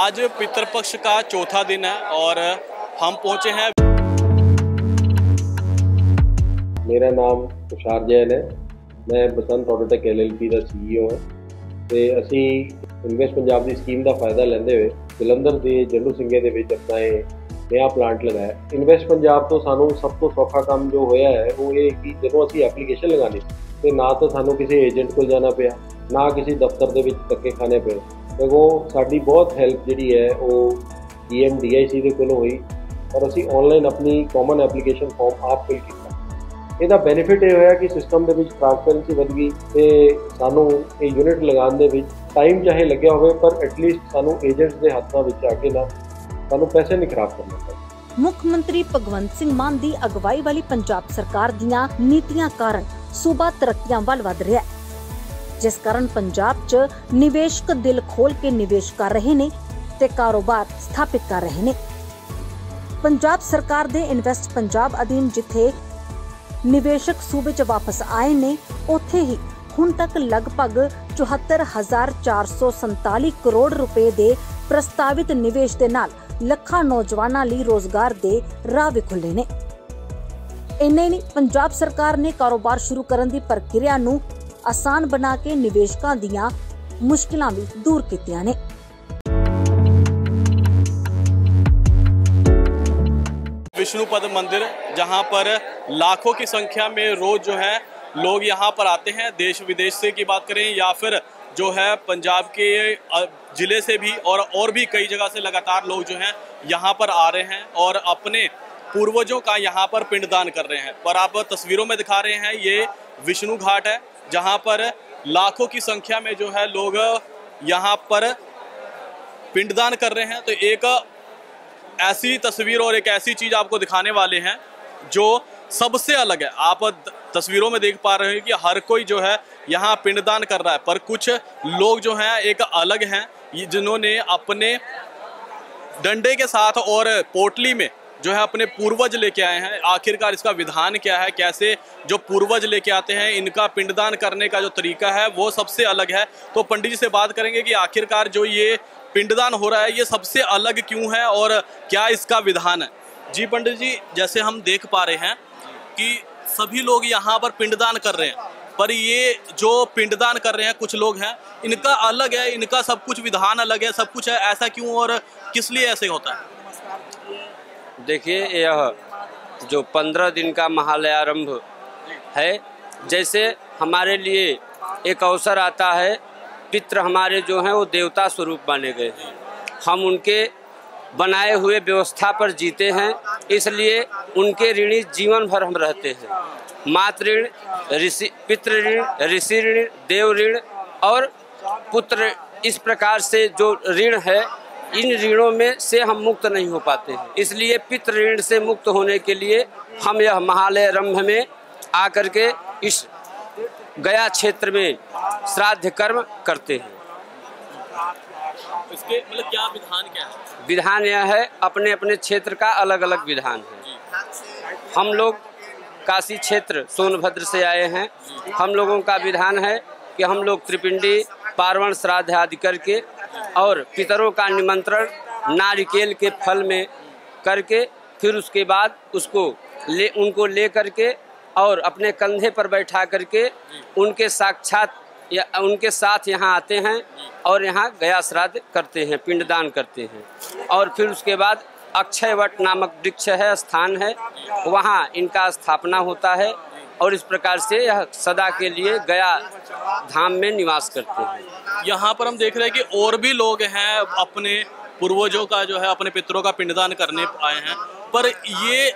आज पितृपक्ष का चौथा दिन है और हम पहुंचे हैं। मेरा नाम तुषार जैन है। मैं बसंत ऑटोटेक LLP का CEO ਹਾਂ ਤੇ ਅਸੀਂ ਇਨਵੈਸਟ ਪੰਜਾਬ ਦੀ ਸਕੀਮ ਦਾ ਫਾਇਦਾ ਲੈਂਦੇ ਹੋਏ ਜਲੰਧਰ ਦੇ ਜੰਡੂ ਸਿੰਘੇ ਦੇ ਵਿੱਚ ਆਪਣਾ ਇਹ ਨਵਾਂ ਪਲਾਂਟ ਲਗਾਇਆ। ਇਨਵੈਸਟ ਪੰਜਾਬ ਤੋਂ ਸਾਨੂੰ ਸਭ ਤੋਂ ਸੌਖਾ ਕੰਮ ਜੋ ਹੋਇਆ ਹੈ ਉਹ ਇਹ ਕਿ ਜਦੋਂ ਅਸੀਂ ਐਪਲੀਕੇਸ਼ਨ ਲਗਾਣੀ ਤੇ ਨਾ ਤਾਂ ਸਾਨੂੰ ਕਿਸੇ ਏਜੰਟ ਕੋਲ ਜਾਣਾ ਪਿਆ, ਨਾ ਕਿਸੇ ਦਫ਼ਤਰ ਦੇ ਵਿੱਚ ਧੱਕੇ ਖਾਣੇ ਪਏ। तो साड़ी बहुत हेल्प जी है वो DIC के कोलों हुई और असी ऑनलाइन अपनी कॉमन एप्लीकेशन फॉर्म आप फिल किया। इसका बेनीफिट ये होया कि सिस्टम के ट्रांसपेरेंसी बढ़ गई तो सानू ये यूनिट लगाने के टाइम चाहे लग्या हो पर एटलीस्ट सानू एजेंट्स के हाथों में आके ना सानू पैसे नहीं खराब करना पड़े। मुख्य मंत्री भगवंत सिंह मान की अगवाई वाली पंजाब सरकार दीयां नीतियां कारण सूबा तरक्कियां वल वध रहा है, जिस कारण पंजाब च निवेशक दिल खोल के निवेश कर रहे ने ते कारोबार स्थापित कर रहे ने। पंजाब सरकार दे इन्वेस्ट पंजाब अधीन जिथे निवेशक सूबे च वापस आए ने उथे ही हुण तक लगभग 74,447 करोड़ रुपए दे प्रस्तावित निवेश दे नाल लखां नौजवानां लई रोजगार दे राह भी खुले ने। इन्ने नहीं, पंजाब सरकार ने कारोबार शुरू करन दी प्रक्रिया नूं आसान बना के निवेशकों दियां मुश्किलां भी दूर कीतियां ने। विष्णुपद मंदिर जहां पर लाखों की संख्या में रोज जो है लोग यहां पर आते हैं, देश विदेश से की बात करें या फिर जो है पंजाब के जिले से भी और भी कई जगह से लगातार लोग जो हैं यहां पर आ रहे हैं और अपने पूर्वजों का यहां पर पिंडदान कर रहे हैं। पर आप तस्वीरों में दिखा रहे हैं ये विष्णु घाट है जहां पर लाखों की संख्या में जो है लोग यहां पर पिंडदान कर रहे हैं। तो एक ऐसी तस्वीर और एक ऐसी चीज आपको दिखाने वाले हैं जो सबसे अलग है। आप तस्वीरों में देख पा रहे हैं कि हर कोई जो है यहाँ पिंडदान कर रहा है, पर कुछ लोग जो हैं एक अलग हैं जिन्होंने अपने डंडे के साथ और पोटली में जो है अपने पूर्वज लेके आए हैं। आखिरकार इसका विधान क्या है, कैसे जो पूर्वज लेके आते हैं इनका पिंडदान करने का जो तरीका है वो सबसे अलग है। तो पंडित जी से बात करेंगे कि आखिरकार जो ये पिंडदान हो रहा है ये सबसे अलग क्यों है और क्या इसका विधान है। जी पंडित जी, जैसे हम देख पा रहे हैं कि सभी लोग यहाँ पर पिंडदान कर रहे हैं, पर ये जो पिंडदान कर रहे हैं कुछ लोग हैं इनका अलग है, इनका सब कुछ विधान अलग है, सब कुछ है। ऐसा क्यों और किस लिए ऐसे होता है? देखिए, यह जो 15 दिन का महालयारंभ है, जैसे हमारे लिए एक अवसर आता है, पितृ हमारे जो हैं वो देवता स्वरूप माने गए हैं, हम उनके बनाए हुए व्यवस्था पर जीते हैं, इसलिए उनके ऋणी जीवन भर हम रहते हैं। मातृ ऋण, पितृ ऋण, ऋषि ऋण, देव ऋण और पुत्र, इस प्रकार से जो ऋण है इन ऋणों में से हम मुक्त नहीं हो पाते हैं। इसलिए पितृ ऋण से मुक्त होने के लिए हम यह महालयारंभ में आकर के इस गया क्षेत्र में श्राद्ध कर्म करते हैं। इसके मतलब क्या विधान क्या है? विधान यह है, अपने अपने क्षेत्र का अलग अलग विधान है। हम लोग काशी क्षेत्र सोनभद्र से आए हैं। हम लोगों का विधान है कि हम लोग त्रिपिंडी, पार्वण, श्राद्ध आदि करके और पितरों का निमंत्रण नारिकेल के फल में करके फिर उसके बाद उनको ले करके और अपने कंधे पर बैठा करके उनके साक्षात या उनके साथ यहाँ आते हैं और यहाँ गया श्राद्ध करते हैं, पिंडदान करते हैं। और फिर उसके बाद अक्षयवट नामक वृक्ष है, स्थान है, वहाँ इनका स्थापना होता है और इस प्रकार से यह सदा के लिए गया धाम में निवास करते हैं। यहाँ पर हम देख रहे हैं कि और भी लोग हैं अपने पूर्वजों का जो है अपने पितरों का पिंडदान करने आए हैं, पर ये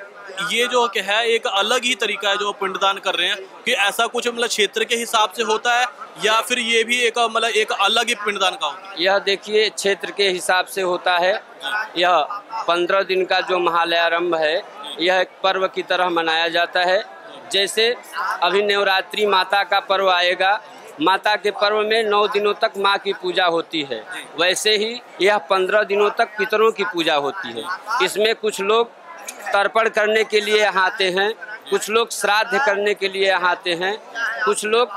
जो क्या है एक अलग ही तरीका है जो पिंडदान कर रहे हैं कि ऐसा कुछ मतलब क्षेत्र के हिसाब से होता है या फिर ये भी एक मतलब एक अलग ही पिंडदान का होता है? यह देखिए क्षेत्र के हिसाब से होता है। यह 15 दिन का जो महालयारंभ है यह एक पर्व की तरह मनाया जाता है। जैसे अभी नवरात्रि माता का पर्व आएगा, माता के पर्व में 9 दिनों तक माँ की पूजा होती है, वैसे ही यह 15 दिनों तक पितरों की पूजा होती है। इसमें कुछ लोग तर्पण करने के लिए यहाँ आते हैं, कुछ लोग श्राद्ध करने के लिए यहाँ आते हैं, कुछ लोग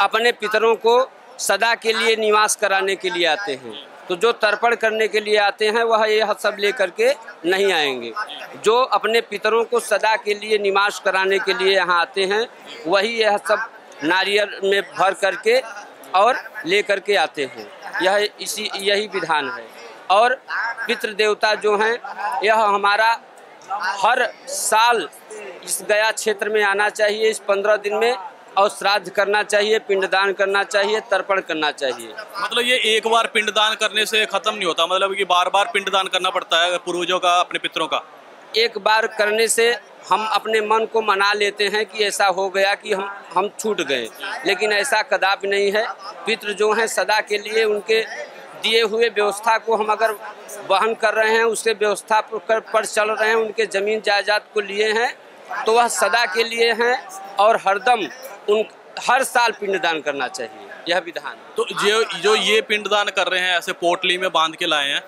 अपने पितरों को सदा के लिए निवास कराने के लिए आते हैं। तो जो तर्पण करने के लिए आते हैं वह यह सब लेकर के नहीं आएंगे। जो अपने पितरों को सदा के लिए निवास कराने के लिए यहाँ आते हैं वही यह सब नारियल में भर करके और लेकर के आते हैं। यही विधान है। और पितृ देवता जो हैं यह हमारा हर साल इस गया क्षेत्र में आना चाहिए इस 15 दिन में, और श्राद्ध करना चाहिए, पिंडदान करना चाहिए, तर्पण करना चाहिए। मतलब ये एक बार पिंडदान करने से खत्म नहीं होता, मतलब कि बार बार पिंडदान करना पड़ता है पूर्वजों का, अपने पितरों का? एक बार करने से हम अपने मन को मना लेते हैं कि ऐसा हो गया कि हम छूट गए, लेकिन ऐसा कदापि नहीं है। पितृ जो हैं सदा के लिए उनके दिए हुए व्यवस्था को हम अगर वहन कर रहे हैं, उसके व्यवस्था पर चल रहे हैं, उनके जमीन जायदाद को लिए हैं, तो वह सदा के लिए हैं और हरदम हर साल पिंडदान करना चाहिए, यह विधान है। तो जो ये पिंडदान कर रहे हैं ऐसे पोटली में बांध के लाए हैं,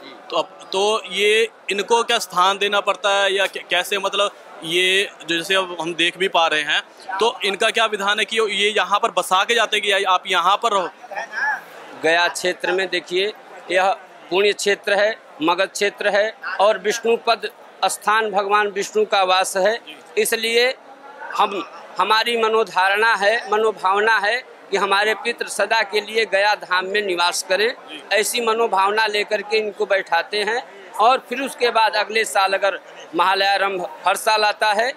तो ये इनको क्या स्थान देना पड़ता है या कैसे, मतलब ये जैसे अब हम देख भी पा रहे हैं, तो इनका क्या विधान है कि ये यहाँ पर बसा के जाते कि आप यहाँ पर रहो? गया क्षेत्र में देखिए यह पुण्य क्षेत्र है, मगध क्षेत्र है और विष्णुपद स्थान भगवान विष्णु का वास है। इसलिए हमारी मनोधारणा है, मनोभावना है कि हमारे पितृ सदा के लिए गया धाम में निवास करें। ऐसी मनोभावना लेकर के इनको बैठाते हैं और फिर उसके बाद अगले साल अगर महालयारंभ हर साल आता है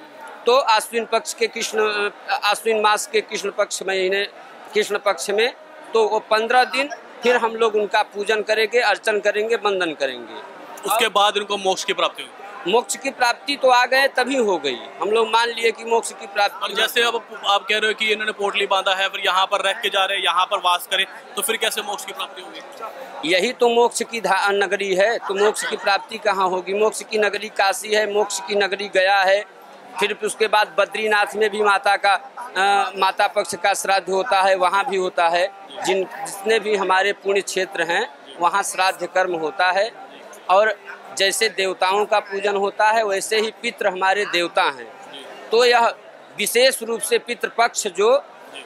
तो आश्विन मास के कृष्ण पक्ष में तो वो 15 दिन फिर हम लोग उनका पूजन करेंगे, अर्चन करेंगे, वंदन करेंगे। उसके बाद इनको मोक्ष की प्राप्ति होगी। मोक्ष की प्राप्ति तो आ गए तभी हो गई, हम लोग मान लिए कि मोक्ष की प्राप्ति। और जैसे अब आप कह रहे हो कि इन्होंने पोटली बांधा है, फिर यहाँ पर रह के जा रहे हैं, यहाँ पर वास करें, तो फिर कैसे मोक्ष की प्राप्ति होगी? यही तो मोक्ष की नगरी है, तो मोक्ष की प्राप्ति कहाँ होगी? मोक्ष की नगरी काशी है, मोक्ष की नगरी गया है। फिर उसके बाद बद्रीनाथ में भी माता पक्ष का श्राद्ध होता है, वहाँ भी होता है। जितने भी हमारे पुण्य क्षेत्र हैं वहाँ श्राद्ध कर्म होता है। और जैसे देवताओं का पूजन होता है वैसे ही पितृ हमारे देवता हैं। तो यह विशेष रूप से पितृपक्ष जो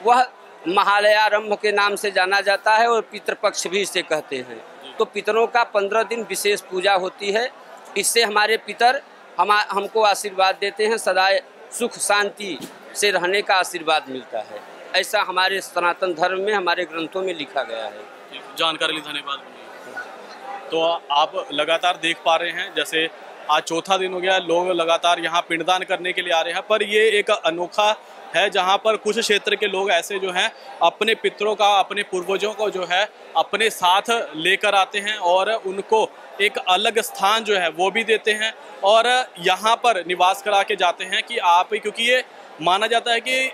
वह महालयारंभ के नाम से जाना जाता है और पितृपक्ष भी इसे कहते हैं। तो पितरों का 15 दिन विशेष पूजा होती है। इससे हमारे पितर हमको आशीर्वाद देते हैं, सदा सुख शांति से रहने का आशीर्वाद मिलता है। ऐसा हमारे सनातन धर्म में, हमारे ग्रंथों में लिखा गया है। जानकारी ली, धन्यवाद। तो आप लगातार देख पा रहे हैं, जैसे आज चौथा दिन हो गया, लोग लगातार यहाँ पिंडदान करने के लिए आ रहे हैं। पर ये एक अनोखा है जहाँ पर कुछ क्षेत्र के लोग ऐसे जो हैं अपने पितरों का, अपने पूर्वजों को जो है अपने साथ लेकर आते हैं और उनको एक अलग स्थान जो है वो भी देते हैं और यहाँ पर निवास करा के जाते हैं कि आप, क्योंकि ये माना जाता है कि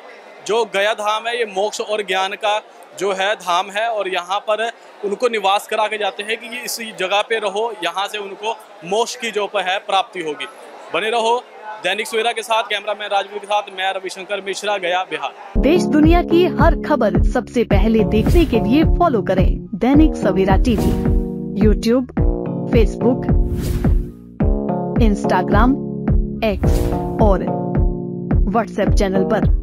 जो गया धाम है ये मोक्ष और ज्ञान का जो है धाम है और यहाँ पर उनको निवास करा के जाते हैं कि ये इस जगह पे रहो, यहाँ से उनको मोक्ष की जो है प्राप्ति होगी। बने रहो दैनिक सवेरा के साथ, कैमरामैन राजवीर के साथ मैं रविशंकर मिश्रा, गया, बिहार। देश दुनिया की हर खबर सबसे पहले देखने के लिए फॉलो करें Dainik Savera TV, YouTube, Facebook, Instagram, X और व्हाट्सएप चैनल पर।